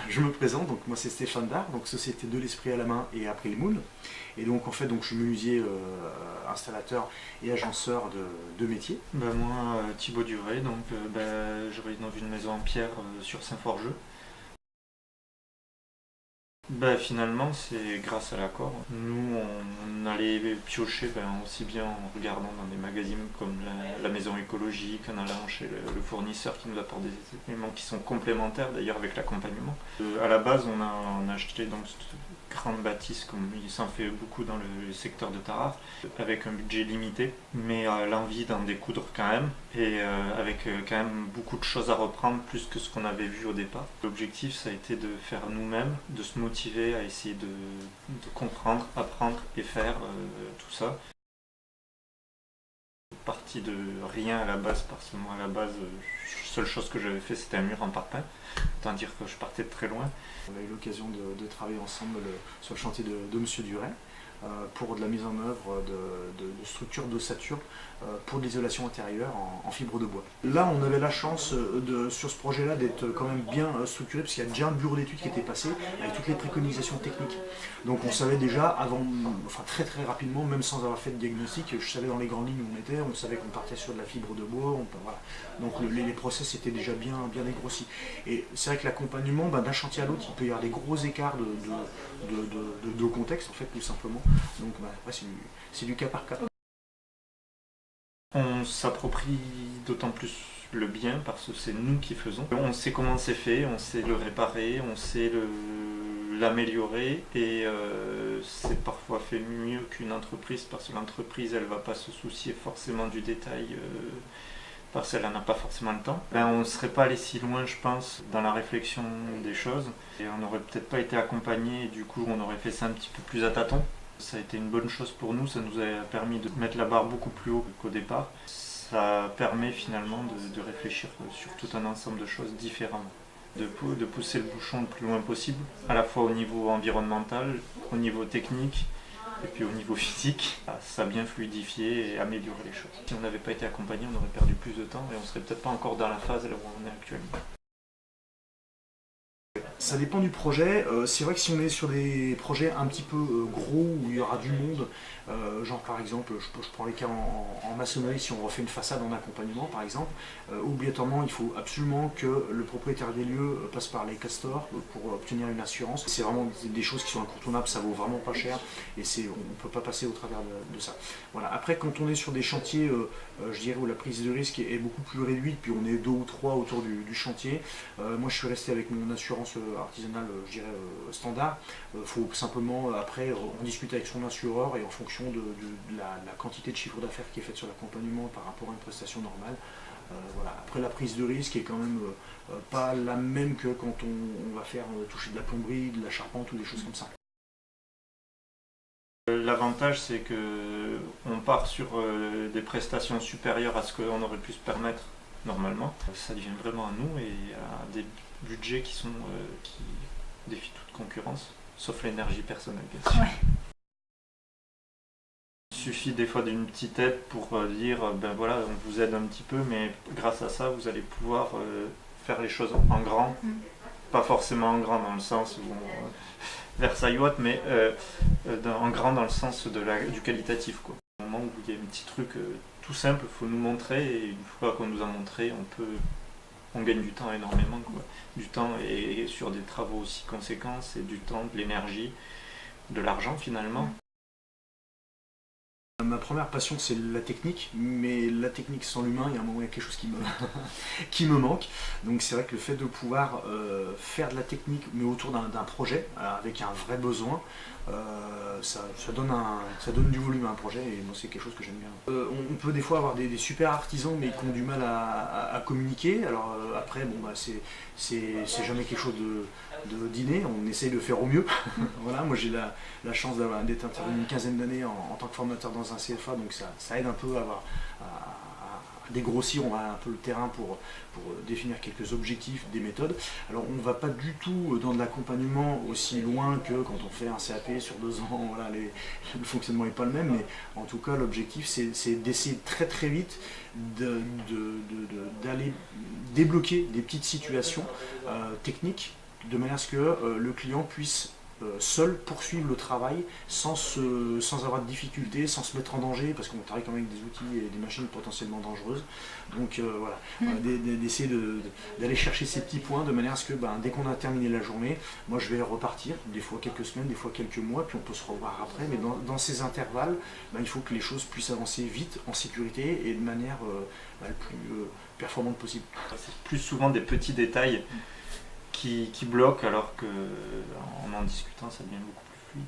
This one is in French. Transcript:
je me présente, donc moi c'est Stéphane Dard, donc société de l'esprit à la main et April Moon. Et donc en fait donc, je suis menuisier, installateur et agenceur de métiers. Moi, Thibaut Duvré, donc je réside dans une maison en pierre sur Saint-Forgeux. Finalement, c'est grâce à l'accord. Nous, on allait piocher aussi bien en regardant dans des magazines comme la maison écologique, en allant chez le fournisseur qui nous apporte des éléments qui sont complémentaires d'ailleurs avec l'accompagnement. À la base, on a acheté donc cette grande bâtisse, comme il s'en fait beaucoup dans le secteur de Tarare, avec un budget limité, mais l'envie d'en découdre quand même, et avec quand même beaucoup de choses à reprendre, plus que ce qu'on avait vu au départ. L'objectif, ça a été de faire nous-mêmes, de se motiver à essayer de comprendre, apprendre et faire tout ça. Parti de rien à la base, parce que moi à la base, la seule chose que j'avais fait c'était un mur en parpaing, autant dire que je partais de très loin. On a eu l'occasion de travailler ensemble sur le chantier de Monsieur Duret pour de la mise en œuvre de structures d'ossature pour de l'isolation intérieure en fibre de bois. Là, on avait la chance sur ce projet-là d'être quand même bien structuré parce qu'il y a déjà un bureau d'études qui était passé avec toutes les préconisations techniques. Donc on savait déjà avant, enfin très très rapidement, même sans avoir fait de diagnostic, je savais dans les grandes lignes où on était, on savait qu'on partait sur de la fibre de bois, voilà. Donc les process étaient déjà bien dégrossis. Et c'est vrai que l'accompagnement, d'un chantier à l'autre, il peut y avoir des gros écarts de contexte en fait tout simplement. Donc après c'est du cas par cas. On s'approprie d'autant plus le bien parce que c'est nous qui faisons. On sait comment c'est fait, on sait le réparer, on sait l'améliorer et c'est parfois fait mieux qu'une entreprise parce que l'entreprise elle va pas se soucier forcément du détail parce qu'elle n'en a pas forcément le temps. On ne serait pas allé si loin je pense dans la réflexion des choses et on n'aurait peut-être pas été accompagné et du coup on aurait fait ça un petit peu plus à tâtons. Ça a été une bonne chose pour nous, ça nous a permis de mettre la barre beaucoup plus haut qu'au départ. Ça permet finalement de réfléchir sur tout un ensemble de choses différemment. De pousser le bouchon le plus loin possible, à la fois au niveau environnemental, au niveau technique et puis au niveau physique. Ça a bien fluidifié et amélioré les choses. Si on n'avait pas été accompagné, on aurait perdu plus de temps et on serait peut-être pas encore dans la phase là où on est actuellement. Ça dépend du projet. C'est vrai que si on est sur des projets un petit peu gros où il y aura du monde, genre par exemple, je prends les cas en maçonnerie, si on refait une façade en accompagnement par exemple, obligatoirement il faut absolument que le propriétaire des lieux passe par les castors pour obtenir une assurance. C'est vraiment des choses qui sont incontournables, ça vaut vraiment pas cher et on ne peut pas passer au travers de ça. Voilà. Après quand on est sur des chantiers, je dirais où la prise de risque est beaucoup plus réduite, puis on est 2 ou 3 autour du chantier, moi je suis resté avec mon assurance artisanale, je dirais standard. Faut simplement après on discute avec son assureur et en fonction de la quantité de chiffre d'affaires qui est faite sur l'accompagnement par rapport à une prestation normale. Voilà. Après la prise de risque est quand même pas la même que quand on va faire toucher de la plomberie, de la charpente ou des choses comme ça. L'avantage c'est que on part sur des prestations supérieures à ce qu'on aurait pu se permettre normalement. Ça devient vraiment à nous et à des budgets qui défient toute concurrence, sauf l'énergie personnelle bien sûr. Ouais. Il suffit des fois d'une petite aide pour dire voilà on vous aide un petit peu mais grâce à ça vous allez pouvoir faire les choses en grand. Pas forcément en grand dans le sens où Versailles haute, mais en grand dans le sens du qualitatif quoi. Au moment où il y a un petit truc tout simple, il faut nous montrer et une fois qu'on nous a montré on gagne du temps énormément quoi. Du temps et sur des travaux aussi conséquents, c'est du temps, de l'énergie, de l'argent finalement. Ma première passion c'est la technique, mais la technique sans l'humain, il y a un moment il y a quelque chose qui me manque. Donc c'est vrai que le fait de pouvoir faire de la technique mais autour d'un projet avec un vrai besoin, ça donne du volume à un projet et moi c'est quelque chose que j'aime bien. On peut des fois avoir des super artisans mais qui ont du mal à communiquer. Alors après c'est jamais quelque chose d'inné, on essaye de faire au mieux. Voilà, moi j'ai la chance d'être intervenu une quinzaine d'années en tant que formateur dans un CFA, donc ça aide un peu à dégrossir un peu le terrain pour définir quelques objectifs, des méthodes. Alors on ne va pas du tout dans de l'accompagnement aussi loin que quand on fait un CAP sur 2 ans, voilà, le fonctionnement n'est pas le même, mais en tout cas l'objectif c'est d'essayer très très vite d'aller débloquer des petites situations techniques de manière à ce que le client puisse seul poursuivre le travail sans avoir de difficultés, sans se mettre en danger, parce qu'on travaille quand même avec des outils et des machines potentiellement dangereuses. Donc voilà, d'essayer d'aller chercher ces petits points de manière à ce que dès qu'on a terminé la journée, moi je vais repartir, des fois quelques semaines, des fois quelques mois, puis on peut se revoir après, mais dans ces intervalles, il faut que les choses puissent avancer vite, en sécurité et de manière le plus performante possible. C'est plus souvent des petits détails qui bloquent, alors qu'en discutant ça devient beaucoup plus fluide.